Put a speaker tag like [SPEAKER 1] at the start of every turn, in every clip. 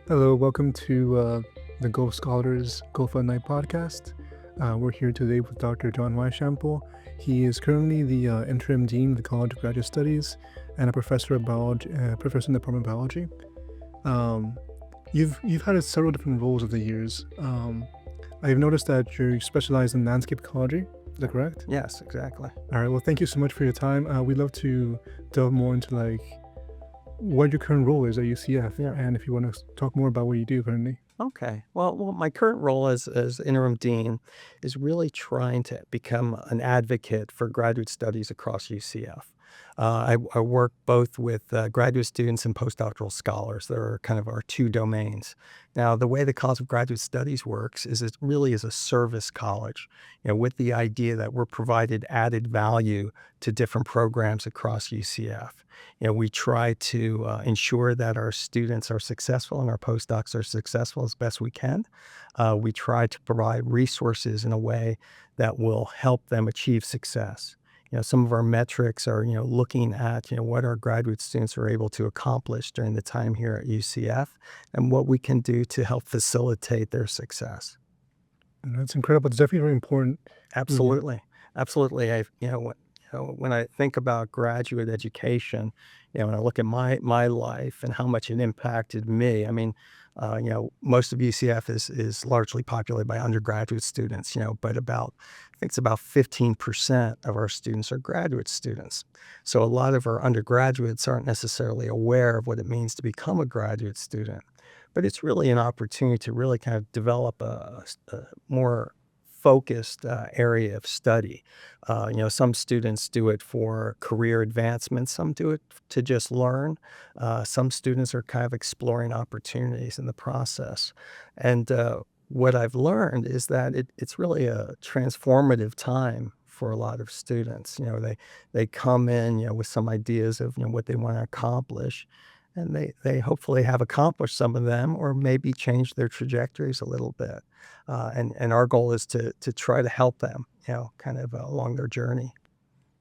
[SPEAKER 1] Hello, welcome to the Gulf Scholars Gulf at Night podcast. We're here today with Dr. John Weishampel. He is currently the interim dean of the College of Graduate Studies and a professor of biology, professor in the Department of Biology. Um, you've had several different roles over the years. I've noticed that you specialize in landscape ecology. Is that correct?
[SPEAKER 2] Yes, exactly.
[SPEAKER 1] All right. Well, thank you so much for your time. We'd love to delve more into what your current role is at UCF,
[SPEAKER 2] Yeah.
[SPEAKER 1] and if you want to talk more about what you do currently.
[SPEAKER 2] Okay. Well, my current role as interim dean is really trying to become an advocate for graduate studies across UCF. I work both with graduate students and postdoctoral scholars. They're kind of our two domains. Now, the way the College of Graduate Studies works is it really is a service college, with the idea that we're provided added value to different programs across UCF. We try to ensure that our students are successful and our postdocs are successful as best we can. We try to provide resources in a way that will help them achieve success. Some of our metrics are, looking at, what our graduate students are able to accomplish during the time here at UCF and what we can do to help facilitate their success.
[SPEAKER 1] And that's incredible. It's definitely very important. Yeah.
[SPEAKER 2] Absolutely. Absolutely. When I think about graduate education, when I look at my life and how much it impacted me, I mean, most of UCF is largely populated by undergraduate students, but I think it's about 15% of our students are graduate students. So a lot of our undergraduates aren't necessarily aware of what it means to become a graduate student. But it's really an opportunity to really kind of develop a more focused area of study. Some students do it for career advancement, some do it to just learn. Some students are kind of exploring opportunities in the process. And what I've learned is that it's really a transformative time for a lot of students. They come in, with some ideas of what they want to accomplish, and they hopefully have accomplished some of them or maybe changed their trajectories a little bit. And our goal is to try to help them, kind of along their journey.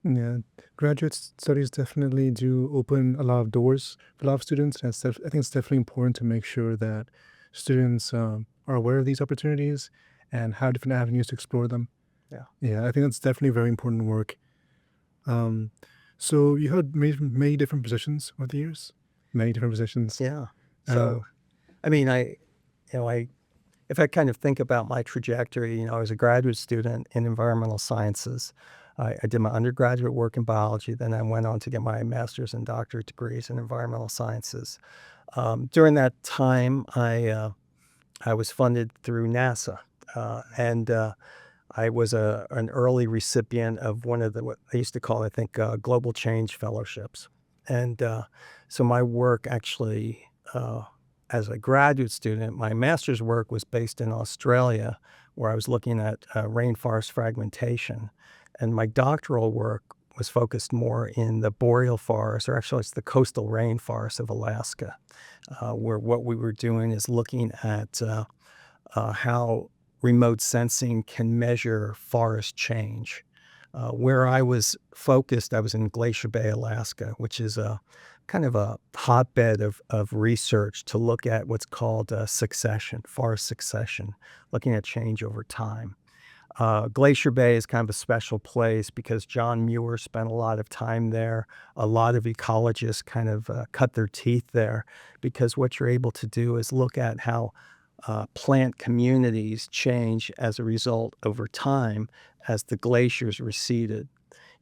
[SPEAKER 1] Yeah. Graduate studies definitely do open a lot of doors for a lot of students. And I think it's definitely important to make sure that students are aware of these opportunities and have different avenues to explore them.
[SPEAKER 2] Yeah.
[SPEAKER 1] Yeah, I think that's definitely very important work. Um, so you had many different positions over the years, many different positions.
[SPEAKER 2] Yeah.
[SPEAKER 1] Uh,
[SPEAKER 2] So, I mean, you know, I, if I kind of think about my trajectory, I was a graduate student in environmental sciences. I did my undergraduate work in biology, then I went on to get my master's and doctorate degrees in environmental sciences. During that time, I was funded through NASA, and I was an early recipient of one of what they used to call, I think, Global Change Fellowships. And so my work actually, as a graduate student, my master's work was based in Australia, where I was looking at rainforest fragmentation. And my doctoral work was focused more in the boreal forest, or actually it's the coastal rainforest of Alaska, where what we were doing is looking at how remote sensing can measure forest change. Where I was focused, I was in Glacier Bay, Alaska, which is a kind of a hotbed of research to look at what's called succession, forest succession, looking at change over time. Glacier Bay is kind of a special place because John Muir spent a lot of time there. A lot of ecologists kind of cut their teeth there because what you're able to do is look at how plant communities change as a result over time as the glaciers receded.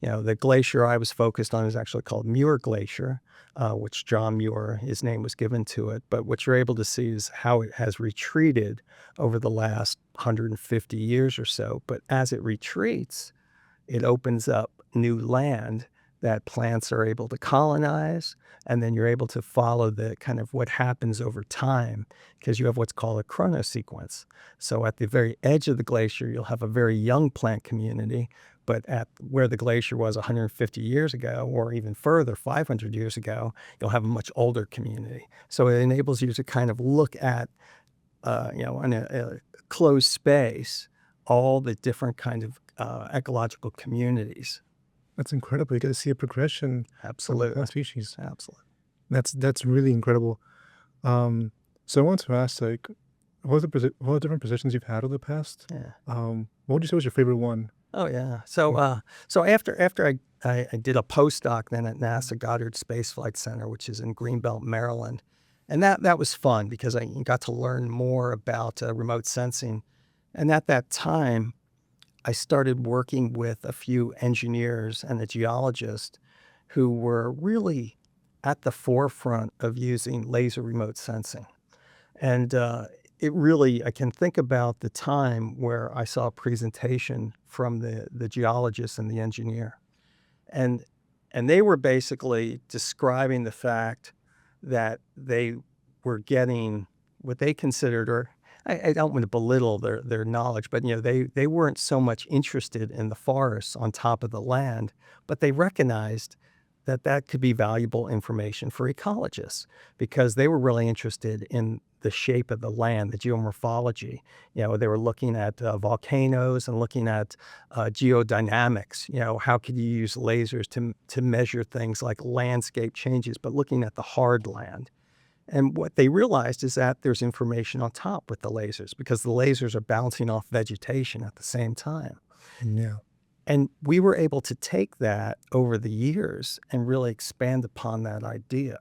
[SPEAKER 2] The glacier I was focused on is actually called Muir Glacier, which John Muir, his name was given to it. But what you're able to see is how it has retreated over the last 150 years or so. But as it retreats, it opens up new land that plants are able to colonize, and then you're able to follow the kind of what happens over time because you have what's called a chronosequence. So at the very edge of the glacier, you'll have a very young plant community, but at where the glacier was 150 years ago, or even further, 500 years ago, you'll have a much older community. So it enables you to kind of look at, in a closed space, all the different kind of ecological communities.
[SPEAKER 1] that's incredible. You get to see a progression of
[SPEAKER 2] Absolutely.
[SPEAKER 1] species.
[SPEAKER 2] Absolutely.
[SPEAKER 1] That's really incredible. Um, So I want to ask, like, what are the different positions you've had over the past?
[SPEAKER 2] Yeah.
[SPEAKER 1] What would you say was your favorite one?
[SPEAKER 2] Oh, yeah. So,
[SPEAKER 1] Mm.
[SPEAKER 2] so after I did a postdoc then at NASA Goddard Space Flight Center, which is in Greenbelt, Maryland, and that was fun because I got to learn more about remote sensing. And at that time, I started working with a few engineers and a geologist who were really at the forefront of using laser remote sensing. And it really, I can think about the time where I saw a presentation from the geologist and the engineer. And they were basically describing the fact that they were getting what they considered, or I don't want to belittle their knowledge, but they weren't so much interested in the forests on top of the land, but they recognized that that could be valuable information for ecologists because they were really interested in the shape of the land, the geomorphology. They were looking at volcanoes and looking at geodynamics. How could you use lasers to measure things like landscape changes, but looking at the hard land. And what they realized is that there's information on top with the lasers because the lasers are bouncing off vegetation at the same time.
[SPEAKER 1] Yeah.
[SPEAKER 2] And we were able to take that over the years and really expand upon that idea,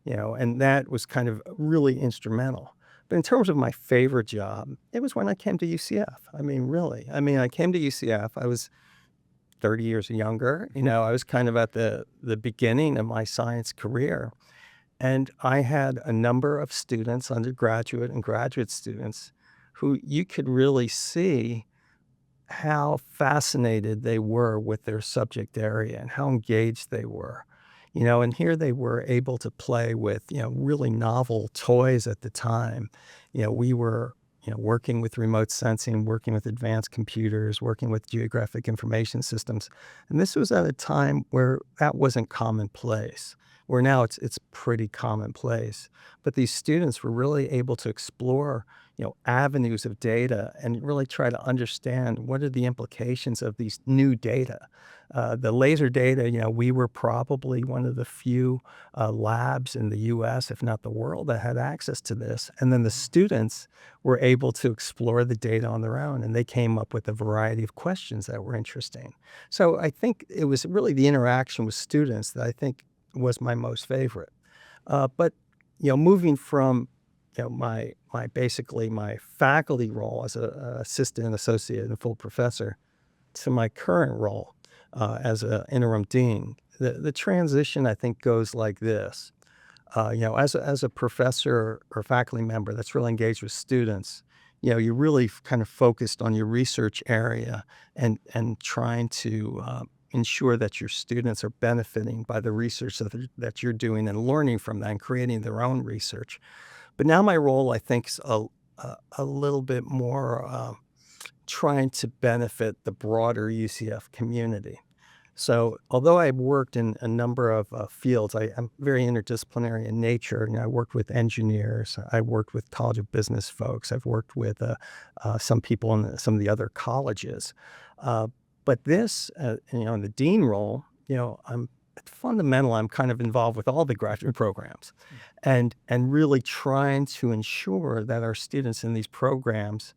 [SPEAKER 2] and that was kind of really instrumental. But in terms of my favorite job, it was when I came to UCF. I mean, really. I mean, I came to UCF. I was 30 years younger. I was kind of at the beginning of my science career. And I had a number of students, undergraduate and graduate students, who you could really see how fascinated they were with their subject area and how engaged they were. And here they were able to play with, really novel toys at the time. We were, working with remote sensing, working with advanced computers, working with geographic information systems. And this was at a time where that wasn't commonplace, where now it's pretty commonplace. But these students were really able to explore avenues of data and really try to understand what are the implications of these new data. The laser data, we were probably one of the few labs in the US, if not the world, that had access to this. And then the students were able to explore the data on their own, and they came up with a variety of questions that were interesting. So I think it was really the interaction with students that I think was my most favorite. But moving from my basically my faculty role as a assistant, associate, and full professor to my current role as an interim dean, the transition I think goes like this. As a professor or faculty member that's really engaged with students, you're really kind of focused on your research area and trying to ensure that your students are benefiting by the research that you're doing and learning from that and creating their own research. But now my role, I think, is a little bit more trying to benefit the broader UCF community. So, although I've worked in a number of fields, I'm very interdisciplinary in nature. I worked with engineers, I worked with College of Business folks, I've worked with some people in some of the other colleges. Uh, but this, in the dean role, I'm I'm kind of involved with all the graduate programs, and really trying to ensure that our students in these programs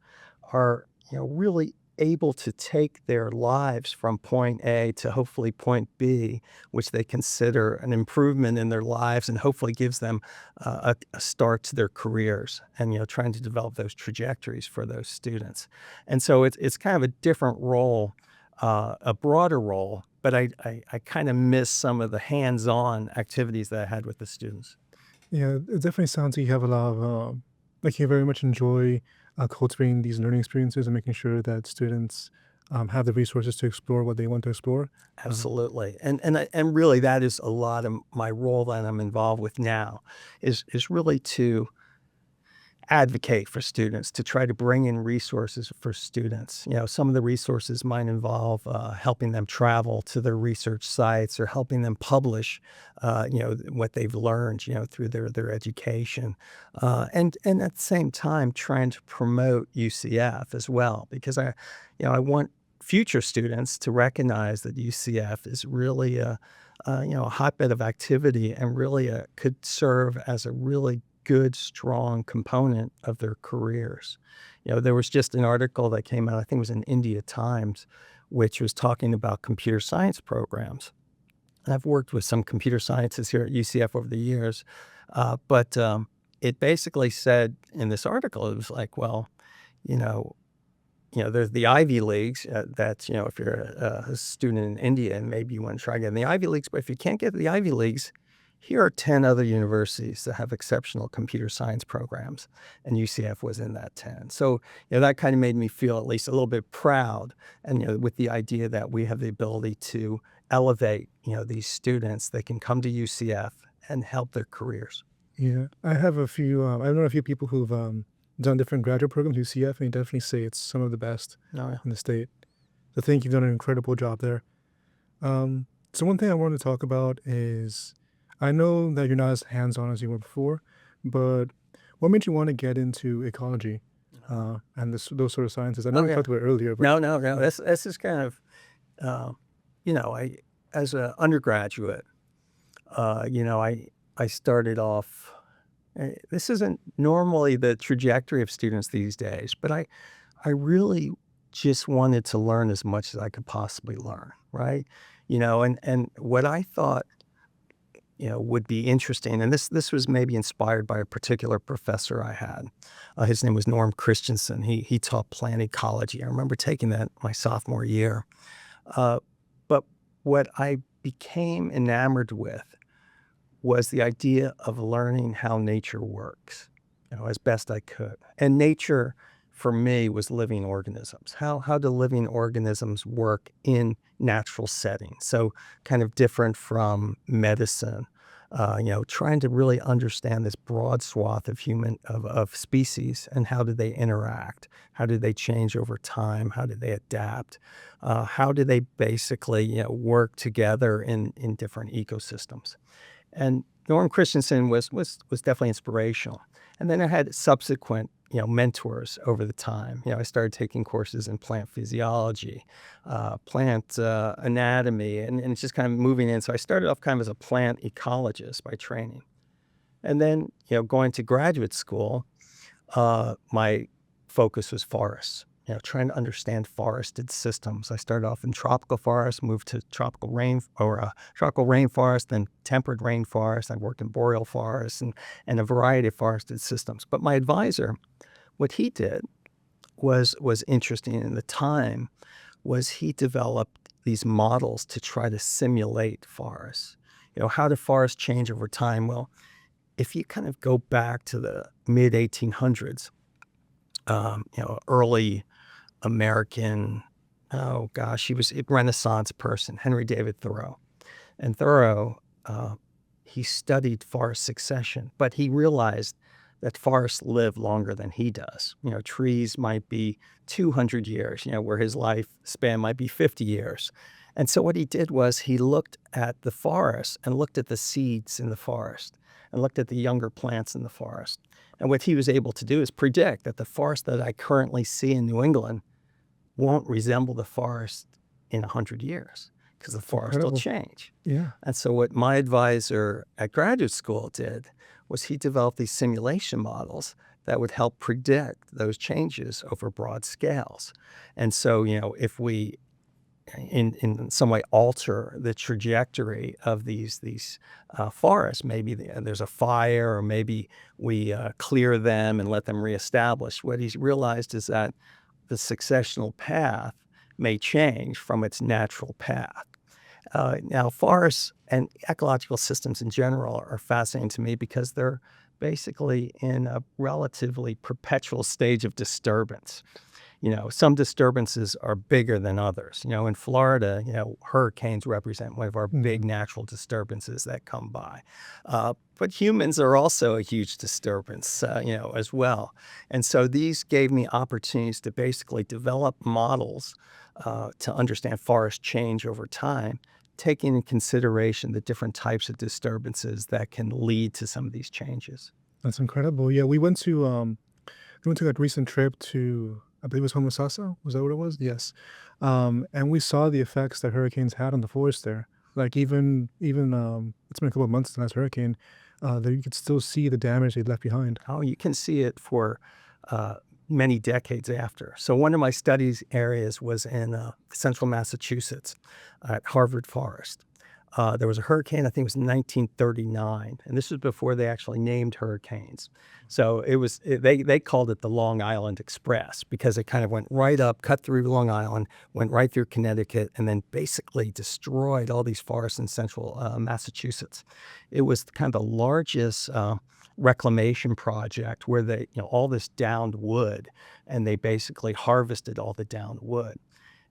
[SPEAKER 2] are really able to take their lives from point A to hopefully point B, which they consider an improvement in their lives and hopefully gives them a start to their careers, and trying to develop those trajectories for those students. And so it's kind of a different role, a broader role, but I kind of miss some of the hands-on activities that I had with the students.
[SPEAKER 1] Yeah, it definitely sounds like you have a lot of, like you very much enjoy cultivating these learning experiences and making sure that students have the resources to explore what they want to explore. Uh,
[SPEAKER 2] Absolutely, and really that is a lot of my role that I'm involved with now, is really to advocate for students, to try to bring in resources for students. Some of the resources might involve helping them travel to their research sites or helping them publish, what they've learned, through their education, and at the same time trying to promote UCF as well, because I want future students to recognize that UCF is really a hotbed of activity and really could serve as a really good, strong component of their careers. There was just an article that came out, I think it was in India Times, which was talking about computer science programs. And I've worked with some computer scientists here at UCF over the years, but it basically said in this article, it was like, well, you know, there's the Ivy Leagues, that, if you're a student in India and maybe you want to try getting the Ivy Leagues, but if you can't get the Ivy Leagues, here are 10 other universities that have exceptional computer science programs, and UCF was in that 10. So, that kind of made me feel at least a little bit proud, and, with the idea that we have the ability to elevate, these students that can come to UCF and help their careers.
[SPEAKER 1] Yeah, I have a few. I've known a few people who've done different graduate programs at UCF, and they definitely say it's some of the best
[SPEAKER 2] Oh, yeah.
[SPEAKER 1] in the state. So I think you've done an incredible job there. So one thing I wanted to talk about is, I know that you're not as hands-on as you were before, but what made you want to get into ecology, and those sort of sciences? I know
[SPEAKER 2] Oh,
[SPEAKER 1] we
[SPEAKER 2] yeah.
[SPEAKER 1] talked about it earlier, but
[SPEAKER 2] No, no, no. This is kind of, uh, I as an undergraduate, I started off. This isn't normally the trajectory of students these days, but I really just wanted to learn as much as I could possibly learn, right? And what I thought, would be interesting, and this was maybe inspired by a particular professor I had. His name was Norm Christensen. He taught plant ecology. I remember taking that my sophomore year. Uh, but what I became enamored with was the idea of learning how nature works, as best I could. And nature, for me, was living organisms. How do living organisms work in natural settings? So kind of different from medicine. Trying to really understand this broad swath of species, and how do they interact? How do they change over time? How do they adapt? How do they basically work together in different ecosystems? And Norm Christensen was definitely inspirational. And then I had subsequent, mentors over the time. I started taking courses in plant physiology, plant anatomy, and just kind of moving in. So I started off kind of as a plant ecologist by training. And then, going to graduate school, my focus was forests. Trying to understand forested systems. I started off in tropical forests, moved to tropical rainforest, then temperate rainforest. I worked in boreal forests and a variety of forested systems. But my advisor, what he did was interesting in the time, was he developed these models to try to simulate forests. How do forests change over time? Well, if you kind of go back to the mid 1800s, early American, oh gosh, he was a Renaissance person, Henry David Thoreau. And Thoreau, he studied forest succession, but he realized that forests live longer than he does. Trees might be 200 years, where his lifespan might be 50 years. And so what he did was he looked at the forest and looked at the seeds in the forest and looked at the younger plants in the forest. And what he was able to do is predict that the forest that I currently see in New England won't resemble the forest in 100 years, because the forest will
[SPEAKER 1] incredible.
[SPEAKER 2] change.
[SPEAKER 1] Yeah,
[SPEAKER 2] And so what my advisor at graduate school did was he developed these simulation models that would help predict those changes over broad scales. And so, if we in some way alter the trajectory of these forests, maybe there's a fire, or maybe we clear them and let them reestablish. What he's realized is that the successional path may change from its natural path. Now, forests and ecological systems in general are fascinating to me because they're basically in a relatively perpetual stage of disturbance. Some disturbances are bigger than others. In Florida, hurricanes represent one of our big natural disturbances that come by. But humans are also a huge disturbance, as well. And so these gave me opportunities to basically develop models to understand forest change over time, taking into consideration the different types of disturbances that can lead to some of these changes.
[SPEAKER 1] that's incredible. Yeah, we went to a recent trip to, I believe it was Homosassa. Was that what it was? Yes. And we saw the effects that hurricanes had on the forest there. Like, even it's been a couple of months since the last hurricane. that you could still see the damage they left behind.
[SPEAKER 2] Oh, you can see it for many decades after. So one of my studies areas was in central Massachusetts at Harvard Forest. There was a hurricane, I think it was in 1939, and this was before they actually named hurricanes. So they called it the Long Island Express because it kind of went right up, cut through Long Island, went right through Connecticut, and then basically destroyed all these forests in central Massachusetts. It was kind of the largest reclamation project where all this downed wood, and they basically harvested all the downed wood.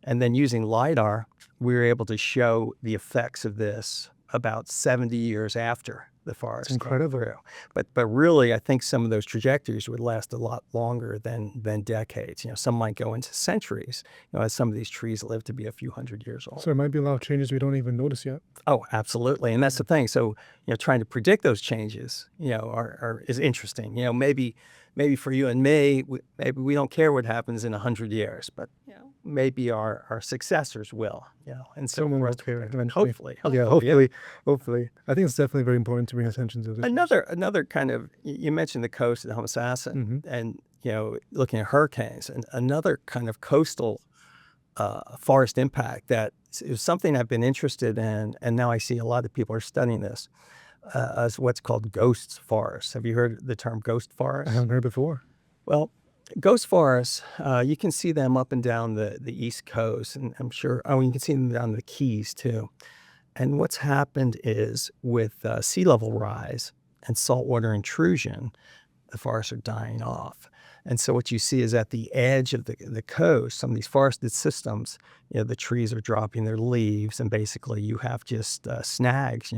[SPEAKER 2] And then using LiDAR, we were able to show the effects of this about 70 years after the forest
[SPEAKER 1] It's incredible.
[SPEAKER 2] came through. But really, I think some of those trajectories would last a lot longer than decades. Some might go into centuries, as some of these trees live to be a few hundred years old.
[SPEAKER 1] So there might be a lot of changes we don't even notice yet.
[SPEAKER 2] Oh, absolutely. And that's the thing. So, trying to predict those changes, is interesting. Maybe for you and me, maybe we don't care what happens in 100 years, but, maybe our successors will, and so
[SPEAKER 1] Someone
[SPEAKER 2] for
[SPEAKER 1] will
[SPEAKER 2] us to
[SPEAKER 1] care
[SPEAKER 2] predict.
[SPEAKER 1] eventually.
[SPEAKER 2] Hopefully.
[SPEAKER 1] Yeah, hopefully. I think it's definitely very important to bring attention to this.
[SPEAKER 2] Another kind of, you mentioned the coast of Homosassa and, looking at hurricanes, and another kind of coastal forest impact that is something I've been interested in, and now I see a lot of people are studying this, as what's called ghost forests. Have you heard the term ghost forest?
[SPEAKER 1] I haven't heard before.
[SPEAKER 2] Well, ghost forests, you can see them up and down the East Coast, and I'm sure, you can see them down the Keys too. And what's happened is with sea level rise and saltwater intrusion, the forests are dying off. And so what you see is at the edge of the coast, some of these forested systems, the trees are dropping their leaves, and basically you have just snags,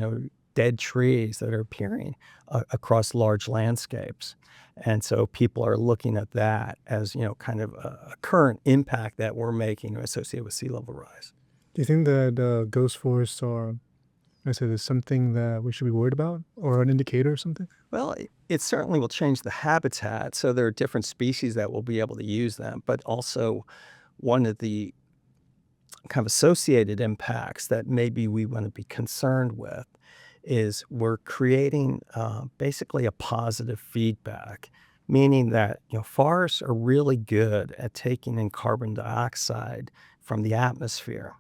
[SPEAKER 2] dead trees that are appearing across large landscapes. And so people are looking at that as, kind of a current impact that we're making associated with sea level rise.
[SPEAKER 1] Do you think that ghost forests are, is something that we should be worried about, or an indicator or something?
[SPEAKER 2] Well, it certainly will change the habitat. So there are different species that will be able to use them, but also one of the kind of associated impacts that maybe we want to be concerned with is we're creating basically a positive feedback, meaning that forests are really good at taking in carbon dioxide from the atmosphere.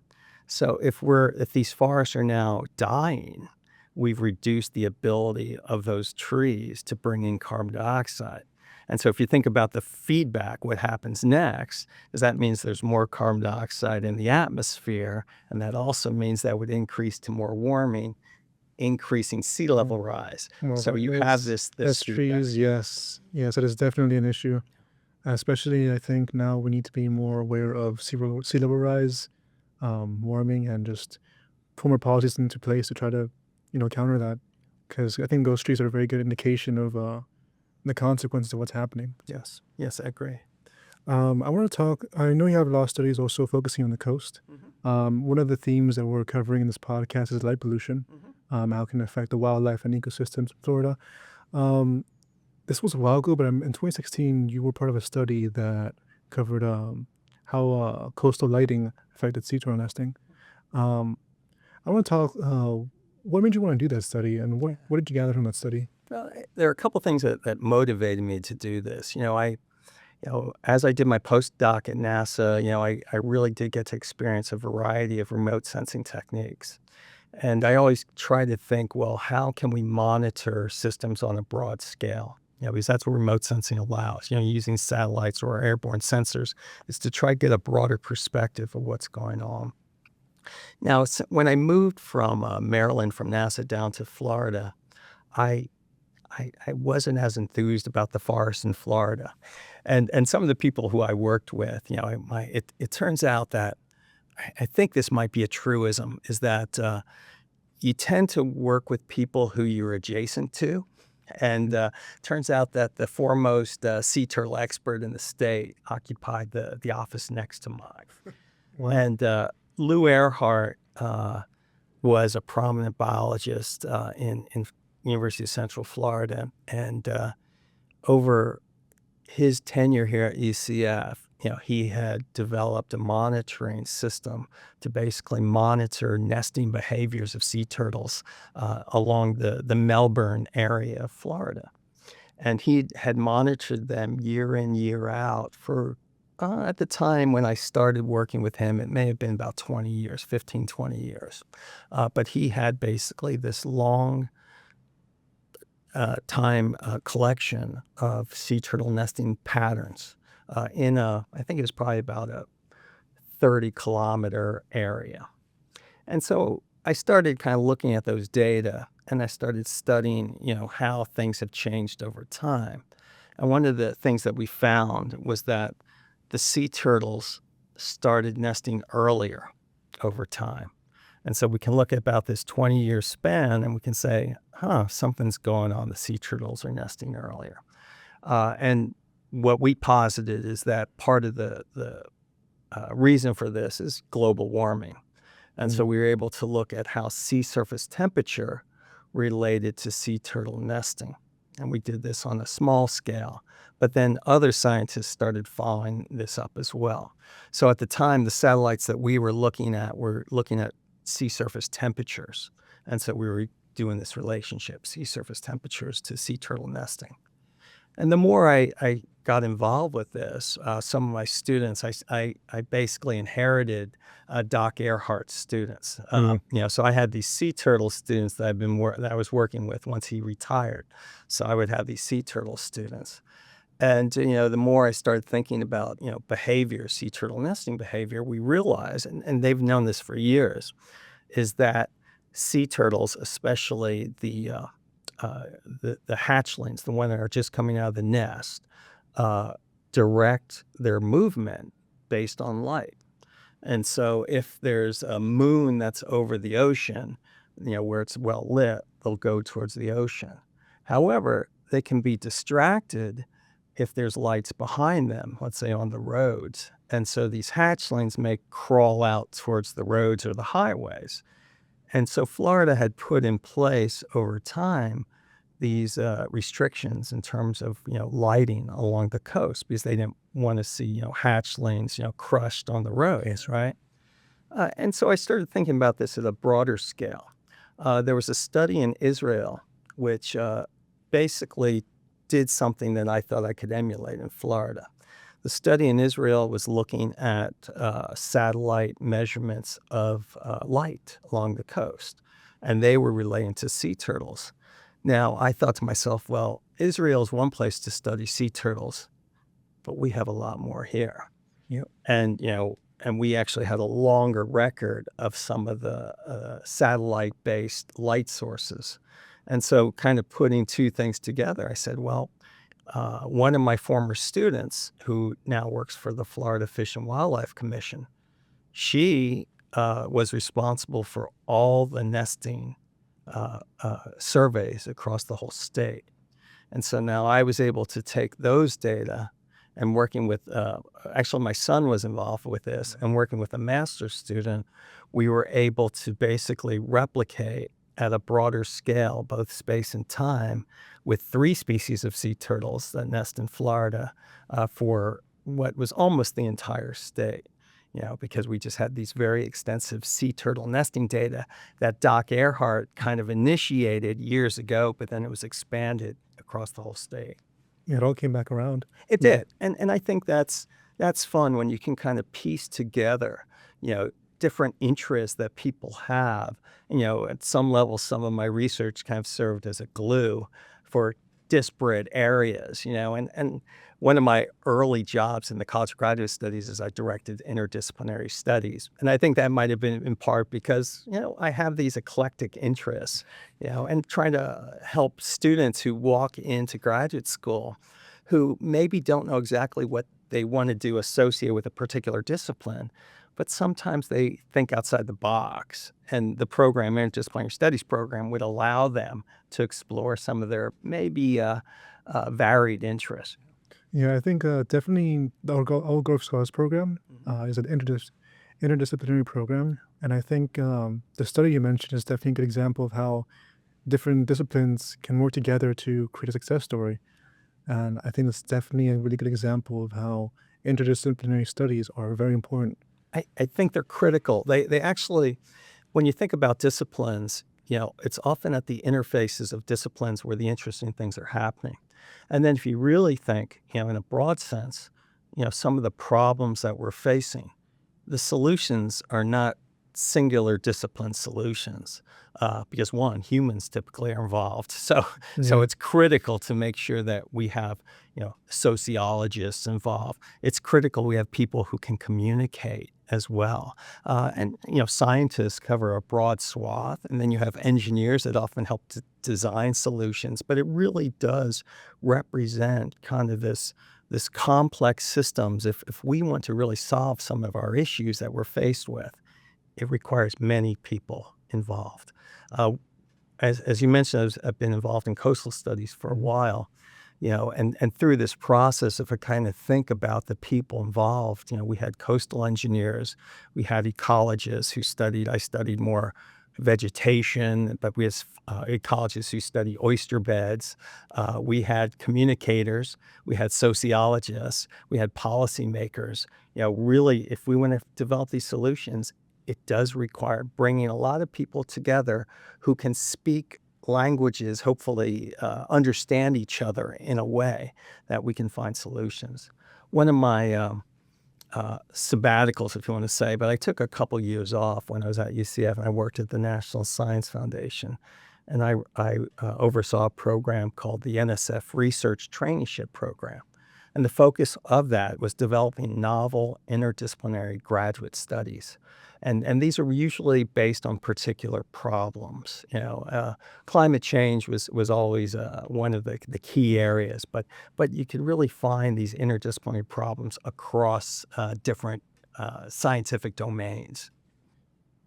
[SPEAKER 2] So if these forests are now dying, we've reduced the ability of those trees to bring in carbon dioxide. And so if you think about the feedback, what happens next is that means there's more carbon dioxide in the atmosphere, and that also means that would increase to more warming, increasing sea level rise.
[SPEAKER 1] Well,
[SPEAKER 2] So you have this feedback.
[SPEAKER 1] trees, yes, it is definitely an issue. Especially, I think now we need to be more aware of sea level rise, warming, and just put more policies into place to try to, counter that. Because I think those trees are a very good indication of the consequences of what's happening.
[SPEAKER 2] Yes, I agree.
[SPEAKER 1] I want to talk. I know you have a lot of studies also focusing on the coast. One of the themes that we're covering in this podcast is light pollution. How it can affect the wildlife and ecosystems in Florida. This was a while ago, but in 2016, you were part of a study that covered how coastal lighting affected sea turtle nesting. I want to talk. What made you want to do that study, and what did you gather from that study?
[SPEAKER 2] Well, there are a couple things that motivated me to do this. As I did my postdoc at NASA, I really did get to experience a variety of remote sensing techniques. And I always try to think, well, how can we monitor systems on a broad scale? Because that's what remote sensing allows, using satellites or airborne sensors, is to try to get a broader perspective of what's going on. Now, when I moved from Maryland, from NASA down to Florida, I wasn't as enthused about the forests in Florida. And some of the people who I worked with, it turns out that I think this might be a truism, is that you tend to work with people who you're adjacent to. And turns out that the foremost sea turtle expert in the state occupied the office next to mine.
[SPEAKER 1] Wow.
[SPEAKER 2] And Lou Earhart was a prominent biologist in University of Central Florida. And over his tenure here at UCF, he had developed a monitoring system to basically monitor nesting behaviors of sea turtles along the Melbourne area of Florida. And he had monitored them year in, year out for, at the time when I started working with him, it may have been about 20 years, 15, 20 years. But he had basically this long time collection of sea turtle nesting patterns I think it was probably about a 30-kilometer area. And so I started kind of looking at those data and I started studying, how things have changed over time. And one of the things that we found was that the sea turtles started nesting earlier over time. And so we can look at about this 20-year span and we can say, something's going on. The sea turtles are nesting earlier. And what we posited is that part of the reason for this is global warming. And so we were able to look at how sea surface temperature related to sea turtle nesting. And we did this on a small scale. But then other scientists started following this up as well. So at the time, the satellites that we were looking at sea surface temperatures. And so we were doing this relationship, sea surface temperatures to sea turtle nesting. And the more I got involved with this, some of my students, I basically inherited Doc Earhart's students. So I had these sea turtle students that that I was working with once he retired. So I would have these sea turtle students. And, the more I started thinking about, behavior, sea turtle nesting behavior, we realized, and they've known this for years, is that sea turtles, especially the hatchlings, the ones that are just coming out of the nest, direct their movement based on light. And so if there's a moon that's over the ocean, where it's well lit, they'll go towards the ocean. However, they can be distracted if there's lights behind them, let's say on the roads. And so these hatchlings may crawl out towards the roads or the highways. And so Florida had put in place over time these restrictions in terms of, lighting along the coast because they didn't want to see, hatchlings, crushed on the roads, right? And so I started thinking about this at a broader scale. There was a study in Israel which basically did something that I thought I could emulate in Florida. The study in Israel was looking at satellite measurements of light along the coast, and they were relating to sea turtles. Now, I thought to myself, well, Israel is one place to study sea turtles, but we have a lot more here.
[SPEAKER 1] Yep.
[SPEAKER 2] And, and we actually had a longer record of some of the satellite-based light sources. And so kind of putting two things together, I said, well, one of my former students who now works for the Florida Fish and Wildlife Commission, she was responsible for all the nesting surveys across the whole state. And so now I was able to take those data and working with, actually my son was involved with this, and working with a master's student, we were able to basically replicate at a broader scale, both space and time, with 3 species of sea turtles that nest in Florida for what was almost the entire state. Because we just had these very extensive sea turtle nesting data that Doc Earhart kind of initiated years ago, but then it was expanded across the whole state.
[SPEAKER 1] Yeah, it all came back around.
[SPEAKER 2] It did. And I think that's fun when you can kind of piece together, different interests that people have. At some level, some of my research kind of served as a glue for disparate areas, and one of my early jobs in the College of Graduate Studies is I directed interdisciplinary studies. And I think that might have been in part because, I have these eclectic interests, and trying to help students who walk into graduate school who maybe don't know exactly what they want to do associated with a particular discipline, but sometimes they think outside the box. And the program, Interdisciplinary Studies program, would allow them to explore some of their maybe varied interests.
[SPEAKER 1] Yeah, I think definitely the Old Grove Scholars Program is an interdisciplinary program. And I think the study you mentioned is definitely a good example of how different disciplines can work together to create a success story. And I think that's definitely a really good example of how interdisciplinary studies are very important.
[SPEAKER 2] I think they're critical. They actually, when you think about disciplines, it's often at the interfaces of disciplines where the interesting things are happening. And then if you really think, in a broad sense, some of the problems that we're facing, the solutions are not singular discipline solutions, because one, humans typically are involved. So
[SPEAKER 1] Yeah.
[SPEAKER 2] it's critical to make sure that we have, sociologists involved. It's critical we have people who can communicate as well. And, scientists cover a broad swath, and then you have engineers that often help to design solutions. But it really does represent kind of this complex systems. If we want to really solve some of our issues that we're faced with, it requires many people involved. Uh, as you mentioned, I've been involved in coastal studies for a
[SPEAKER 1] Mhm.
[SPEAKER 2] while, and through this process, if I kind of think about the people involved, we had coastal engineers, we had ecologists who studied. I studied more vegetation, but we had ecologists who study oyster beds. We had communicators, we had sociologists, we had policymakers. Really, if we want to develop these solutions, it does require bringing a lot of people together who can speak languages, hopefully understand each other in a way that we can find solutions. One of my sabbaticals, if you want to say, but I took a couple years off when I was at UCF, and I worked at the National Science Foundation. And I oversaw a program called the NSF Research Traineeship Program. And the focus of that was developing novel interdisciplinary graduate studies. And these are usually based on particular problems. Climate change was always one of the key areas, but you could really find these interdisciplinary problems across different scientific domains.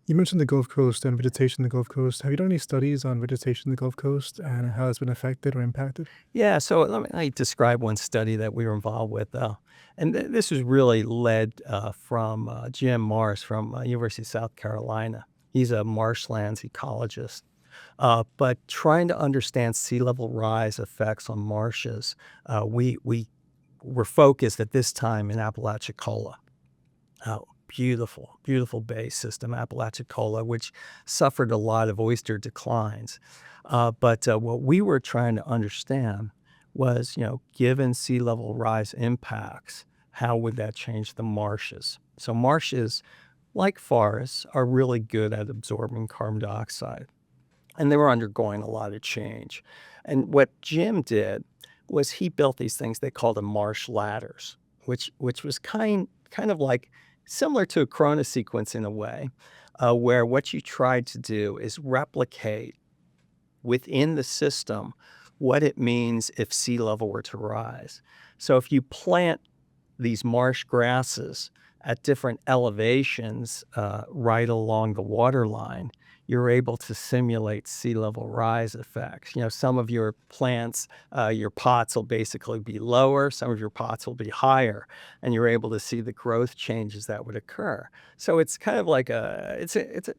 [SPEAKER 1] You mentioned the Gulf Coast and vegetation in the Gulf Coast. Have you done any studies on vegetation in the Gulf Coast and how it's been affected or impacted?
[SPEAKER 2] Yeah, so let me describe one study that we were involved with, and this was really led from Jim Morris from University of South Carolina. He's a marshlands ecologist, but trying to understand sea level rise effects on marshes, we were focused at this time in Apalachicola. Beautiful, beautiful bay system, Apalachicola, which suffered a lot of oyster declines. But what we were trying to understand was, given sea level rise impacts, how would that change the marshes? So marshes, like forests, are really good at absorbing carbon dioxide, and they were undergoing a lot of change. And what Jim did was he built these things they called them marsh ladders, which was kind of like similar to a Corona sequence in a way, where what you tried to do is replicate within the system what it means if sea level were to rise. So if you plant these marsh grasses at different elevations right along the water line, you're able to simulate sea level rise effects. Some of your plants, your pots will basically be lower, some of your pots will be higher, and you're able to see the growth changes that would occur. So it's kind of like it's a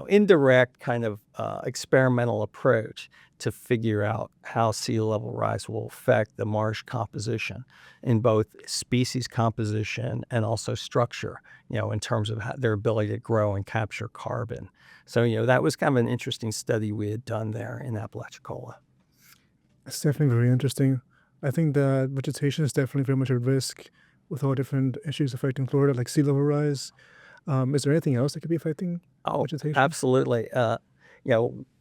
[SPEAKER 2] indirect kind of experimental approach to figure out how sea level rise will affect the marsh composition in both species composition and also structure, in terms of their ability to grow and capture carbon. So, that was kind of an interesting study we had done there in Apalachicola.
[SPEAKER 1] It's definitely very interesting. I think that vegetation is definitely very much at risk with all different issues affecting Florida, like sea level rise. Is there anything else that could be affecting
[SPEAKER 2] Oh,
[SPEAKER 1] vegetation?
[SPEAKER 2] absolutely.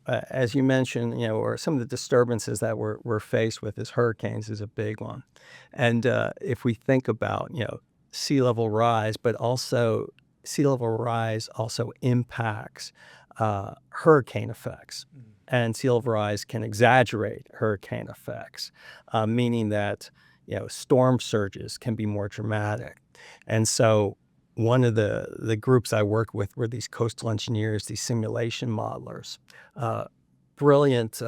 [SPEAKER 2] As you mentioned, or some of the disturbances that we're faced with as hurricanes is a big one. And if we think about, sea level rise, but also sea level rise also impacts hurricane effects. And sea level rise can exaggerate hurricane effects, meaning that, storm surges can be more dramatic. And so one of the groups I worked with were these coastal engineers, these simulation modelers. Uh, Brilliant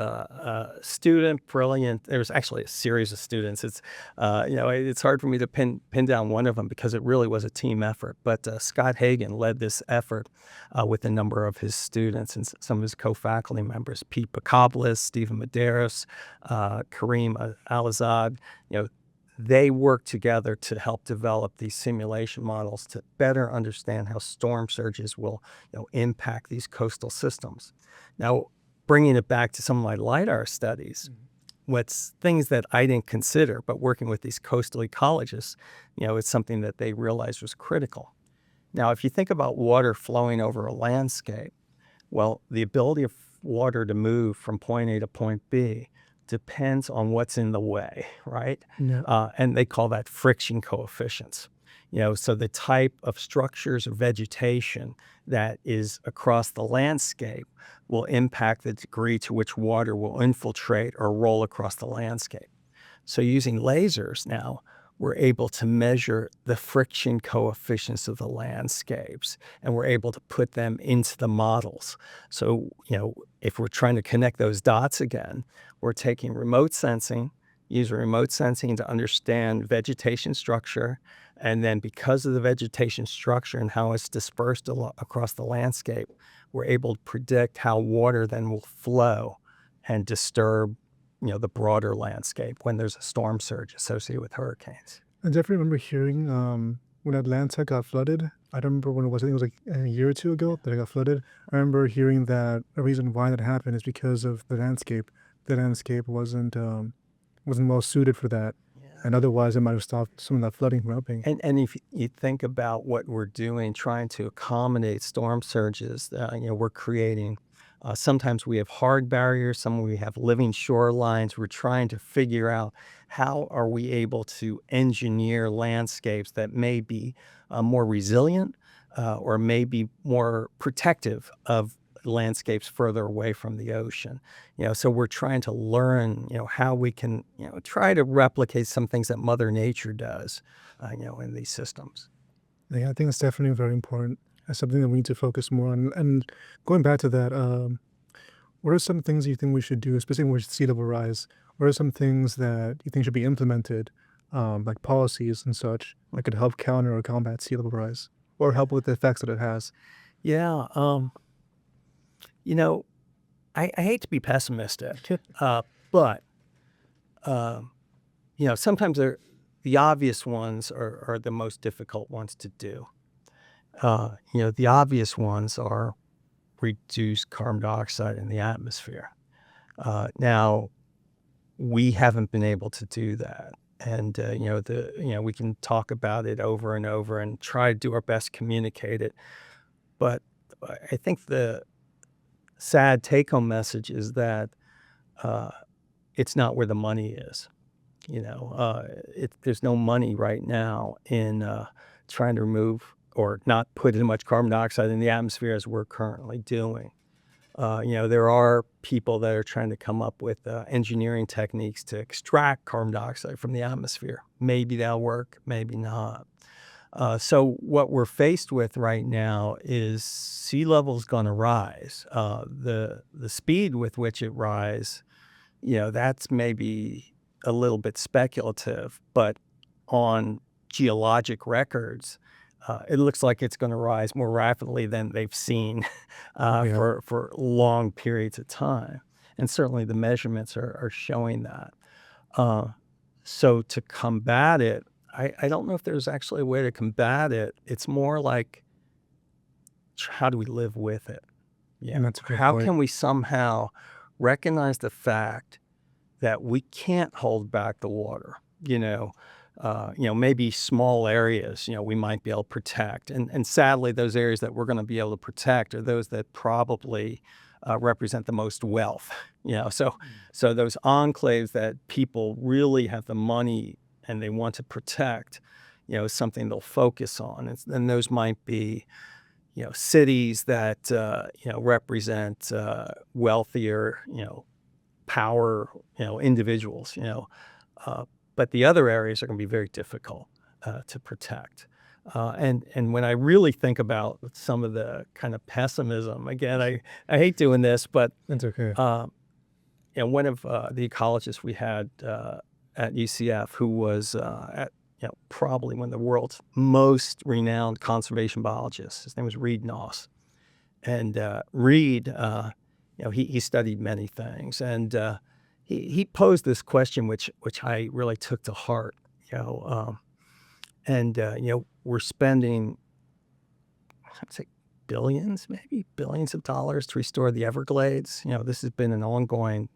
[SPEAKER 2] student, brilliant. There was actually a series of students. It's hard for me to pin down one of them because it really was a team effort. But Scott Hagan led this effort with a number of his students and some of his co-faculty members, Pete Bacoblis, Stephen Medeiros, Kareem Alizad. You know, they work together to help develop these simulation models to better understand how storm surges will, impact these coastal systems. Now, bringing it back to some of my LiDAR studies, what's things that I didn't consider, but working with these coastal ecologists, it's something that they realized was critical. Now, if you think about water flowing over a landscape, well, the ability of water to move from point A to point B depends on what's in the way, right?
[SPEAKER 1] Yeah.
[SPEAKER 2] And they call that friction coefficients. So the type of structures or vegetation that is across the landscape will impact the degree to which water will infiltrate or roll across the landscape. So using lasers now, we're able to measure the friction coefficients of the landscapes, and we're able to put them into the models. So, if we're trying to connect those dots again, we're taking remote sensing, using remote sensing to understand vegetation structure, and then because of the vegetation structure and how it's dispersed across the landscape, we're able to predict how water then will flow and disturb the broader landscape when there's a storm surge associated with hurricanes.
[SPEAKER 1] I definitely remember hearing when Atlanta got flooded. I don't remember when it was. I think it was like a year or two ago that it got flooded. I remember hearing that a reason why that happened is because of the landscape. The landscape wasn't well suited for that, and otherwise it might have stopped some of that flooding from happening.
[SPEAKER 2] And if you think about what we're doing, trying to accommodate storm surges, we're creating. Sometimes we have hard barriers, some we have living shorelines. We're trying to figure out how are we able to engineer landscapes that may be more resilient or maybe more protective of landscapes further away from the ocean. So we're trying to learn, how we can, try to replicate some things that Mother Nature does, in these systems.
[SPEAKER 1] Yeah, I think it's definitely very important. That's something that we need to focus more on. And going back to that, what are some things you think we should do, especially with sea level rise? What are some things that you think should be implemented, like policies and such, that could help counter or combat sea level rise, or help with the effects that it has?
[SPEAKER 2] Yeah, I hate to be pessimistic, but sometimes the obvious ones are the most difficult ones to do. The obvious ones are reduce carbon dioxide in the atmosphere. Now, we haven't been able to do that, and we can talk about it over and over and try to do our best to communicate it. But I think the sad take-home message is that it's not where the money is. There's no money right now in trying to remove or not put as much carbon dioxide in the atmosphere as we're currently doing. There are people that are trying to come up with engineering techniques to extract carbon dioxide from the atmosphere. Maybe that'll work, maybe not. So what we're faced with right now is sea level's going to rise. The speed with which it rises, that's maybe a little bit speculative, but on geologic records, it looks like it's going to rise more rapidly than they've seen
[SPEAKER 1] Yeah.
[SPEAKER 2] for long periods of time. And certainly the measurements are showing that. So to combat it, I don't know if there's actually a way to combat it. It's more like, how do we live with it? Yeah.
[SPEAKER 1] And that's a great
[SPEAKER 2] How
[SPEAKER 1] point.
[SPEAKER 2] can we somehow recognize the fact that we can't hold back the water? Maybe small areas, we might be able to protect. And sadly, those areas that we're going to be able to protect are those that probably represent the most wealth. So those enclaves that people really have the money and they want to protect, is something they'll focus on. And those might be, cities that, represent wealthier, power, individuals, but the other areas are going to be very difficult to protect. And when I really think about some of the kind of pessimism, again, I hate doing this, but
[SPEAKER 1] That's okay.
[SPEAKER 2] one of the ecologists we had at UCF, who was probably one of the world's most renowned conservation biologists. His name was Reed Noss. And Reed, he studied many things, and he posed this question, which I really took to heart. you know, we're spending, I'd say, billions of dollars to restore the Everglades. This has been an ongoing,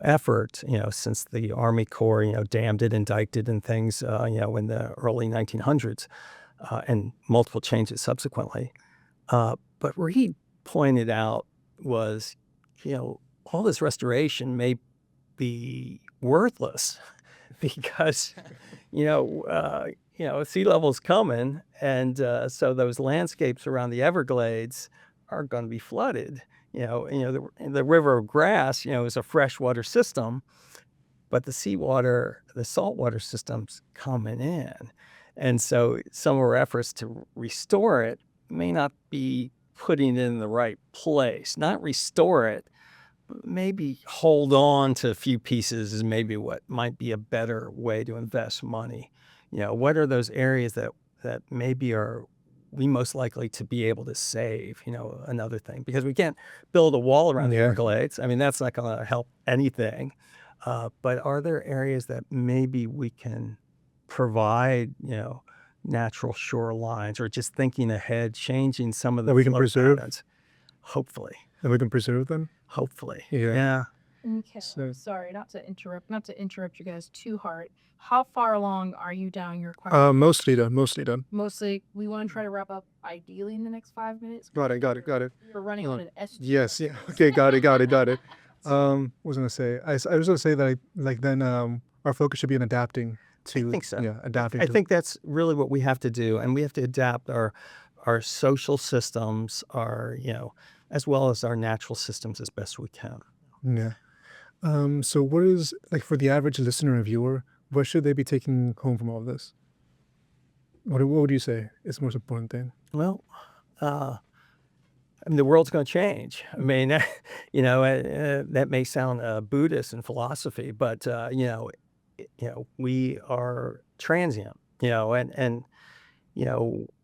[SPEAKER 2] effort, since the Army Corps, dammed it and diked it and things, in the early 1900s, and multiple changes subsequently. But where he pointed out was, all this restoration may be worthless because, sea level's coming, and so those landscapes around the Everglades are going to be flooded. The river of grass, is a freshwater system, but the saltwater system's coming in. And so some of our efforts to restore it may not be putting it in the right place, not restore it, but maybe hold on to a few pieces is maybe what might be a better way to invest money. What are those areas that maybe are we most likely to be able to save, another thing, because we can't build a wall around the
[SPEAKER 1] Yeah.
[SPEAKER 2] Everglades. I mean, that's not going to help anything. But are there areas that maybe we can provide, natural shorelines, or just thinking ahead, changing some of the
[SPEAKER 1] That we can
[SPEAKER 2] flow
[SPEAKER 1] preserve?
[SPEAKER 2] patterns? Hopefully.
[SPEAKER 1] That we can preserve them?
[SPEAKER 2] Hopefully.
[SPEAKER 1] Yeah.
[SPEAKER 2] Yeah.
[SPEAKER 3] Mikel,
[SPEAKER 1] So-
[SPEAKER 3] sorry, not to interrupt you guys too hard. How far along are you down your question?
[SPEAKER 1] Mostly done.
[SPEAKER 3] Mostly, we want to try to wrap up ideally in the next 5 minutes.
[SPEAKER 1] Got it.
[SPEAKER 3] We're running on an S.
[SPEAKER 1] Yes, yeah. Okay, got it. What was I gonna say? I was gonna say that then our focus should be on adapting to.
[SPEAKER 2] I think so.
[SPEAKER 1] Yeah, adapting.
[SPEAKER 2] I
[SPEAKER 1] to,
[SPEAKER 2] think that's really what we have to do, and we have to adapt our social systems, as well as our natural systems as best we can.
[SPEAKER 1] Yeah. So what is for the average listener or viewer? What should they be taking home from all of this? What would you say is the most important thing?
[SPEAKER 2] Well, I mean, the world's going to change. I mean, that may sound Buddhist in philosophy, but we are transient. And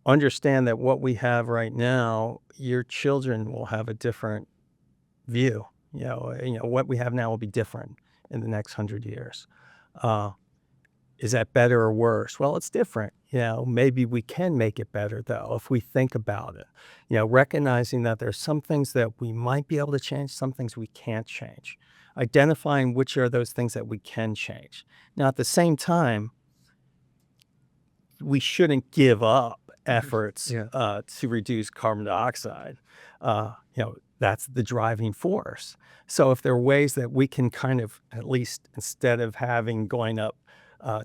[SPEAKER 2] understand that what we have right now, your children will have a different view. What we have now will be different in the next 100 years. Is that better or worse? Well, it's different. Maybe we can make it better, though, if we think about it. Recognizing that there's some things that we might be able to change, some things we can't change. Identifying which are those things that we can change. Now, at the same time, we shouldn't give up efforts to reduce carbon dioxide. That's the driving force. So if there are ways that we can kind of, at least instead of going up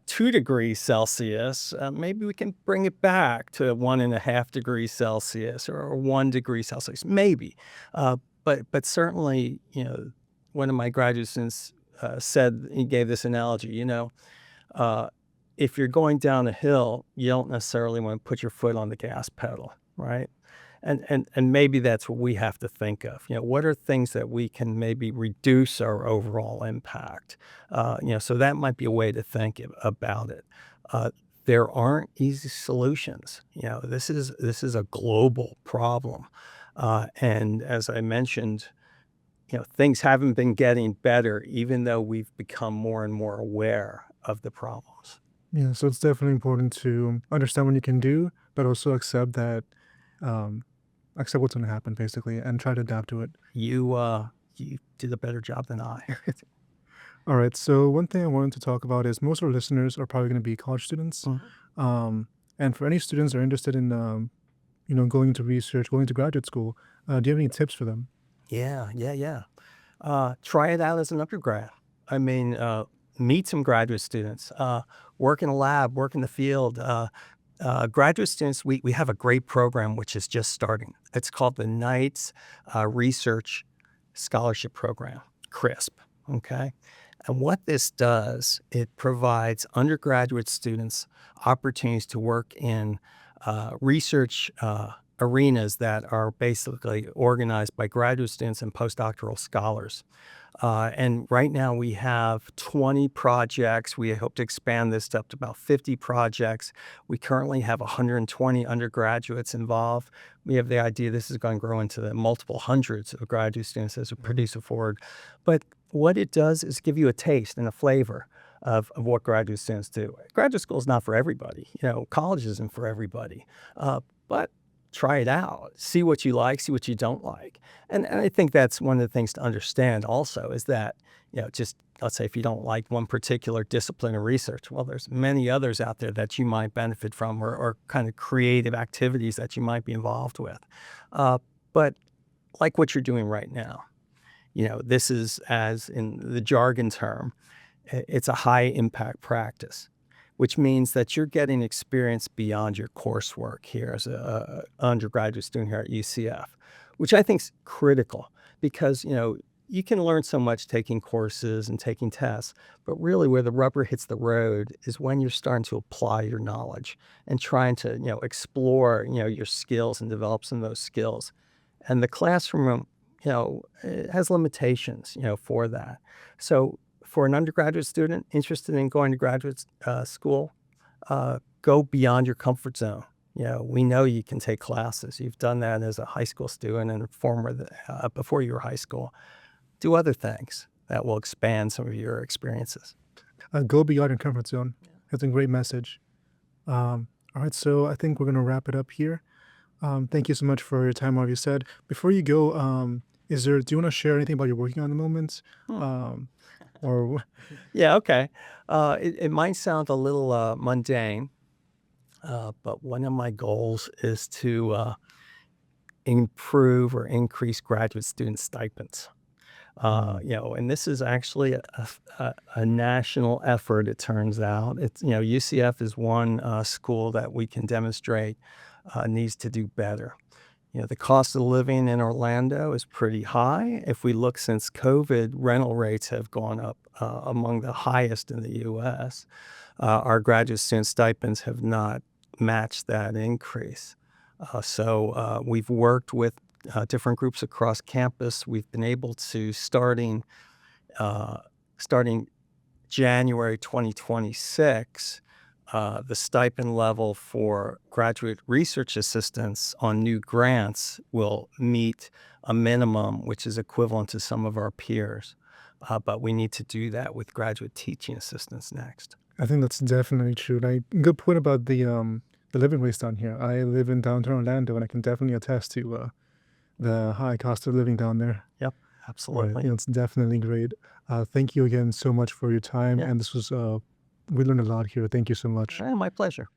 [SPEAKER 2] 2 degrees Celsius, maybe we can bring it back to 1.5 degrees Celsius or 1 degree Celsius, maybe. But certainly, one of my graduate students said, he gave this analogy, if you're going down a hill, you don't necessarily want to put your foot on the gas pedal, right? And maybe that's what we have to think of. What are things that we can maybe reduce our overall impact? So that might be a way to think about it. There aren't easy solutions. This is a global problem, and as I mentioned, things haven't been getting better, even though we've become more and more aware of the problems.
[SPEAKER 1] Yeah, so it's definitely important to understand what you can do, but also accept that. Accept what's going to happen, basically, and try to adapt to it.
[SPEAKER 2] You did a better job than I.
[SPEAKER 1] All right. So one thing I wanted to talk about is most of our listeners are probably going to be college students.
[SPEAKER 2] Mm-hmm.
[SPEAKER 1] And for any students that are interested in, going to research, going to graduate school, do you have any tips for them?
[SPEAKER 2] Yeah. Try it out as an undergrad. I mean, meet some graduate students, work in a lab, work in the field. Graduate students, we have a great program which is just starting. It's called the Knights Research Scholarship Program, CRISP, okay? And what this does, it provides undergraduate students opportunities to work in research arenas that are basically organized by graduate students and postdoctoral scholars. And right now we have 20 projects. We hope to expand this up to about 50 projects. We currently have 120 undergraduates involved. We have the idea this is going to grow into the multiple hundreds of graduate students as we produce it forward. But what it does is give you a taste and a flavor of what graduate students do. Graduate school is not for everybody. College isn't for everybody. But try it out. See what you like, see what you don't like. And I think that's one of the things to understand also is that, just let's say if you don't like one particular discipline of research, well, there's many others out there that you might benefit from or kind of creative activities that you might be involved with. But like what you're doing right now, this is, as in the jargon term, it's a high impact practice, which means that you're getting experience beyond your coursework here as an undergraduate student here at UCF, which I think is critical because, you can learn so much taking courses and taking tests, but really where the rubber hits the road is when you're starting to apply your knowledge and trying to, explore, your skills and develop some of those skills. And the classroom, it has limitations, for that. So for an undergraduate student interested in going to graduate school, go beyond your comfort zone. We know you can take classes. You've done that as a high school student and before you were high school. Do other things that will expand some of your experiences.
[SPEAKER 1] Go beyond your comfort zone. That's a great message. All right, so I think we're going to wrap it up here. Thank you so much for your time, as you said. Before you go, do you want to share anything about you're working on at the moment? Or
[SPEAKER 2] Yeah, okay. It might sound a little mundane, but one of my goals is to improve or increase graduate student stipends. And this is actually a national effort, it turns out. It's, UCF is one school that we can demonstrate needs to do better. The cost of living in Orlando is pretty high. If we look since COVID, rental rates have gone up among the highest in the U.S. Our graduate student stipends have not matched that increase. So we've worked with different groups across campus. We've been able to, starting January 2026, the stipend level for graduate research assistants on new grants will meet a minimum, which is equivalent to some of our peers. But we need to do that with graduate teaching assistants next.
[SPEAKER 1] I think that's definitely true. Good point about the living rates down here. I live in downtown Orlando, and I can definitely attest to the high cost of living down there.
[SPEAKER 2] Yep, absolutely.
[SPEAKER 1] Right. It's definitely great. Thank you again so much for your time.
[SPEAKER 2] Yeah.
[SPEAKER 1] And this was, we learned a lot here. Thank you so much.
[SPEAKER 2] My pleasure.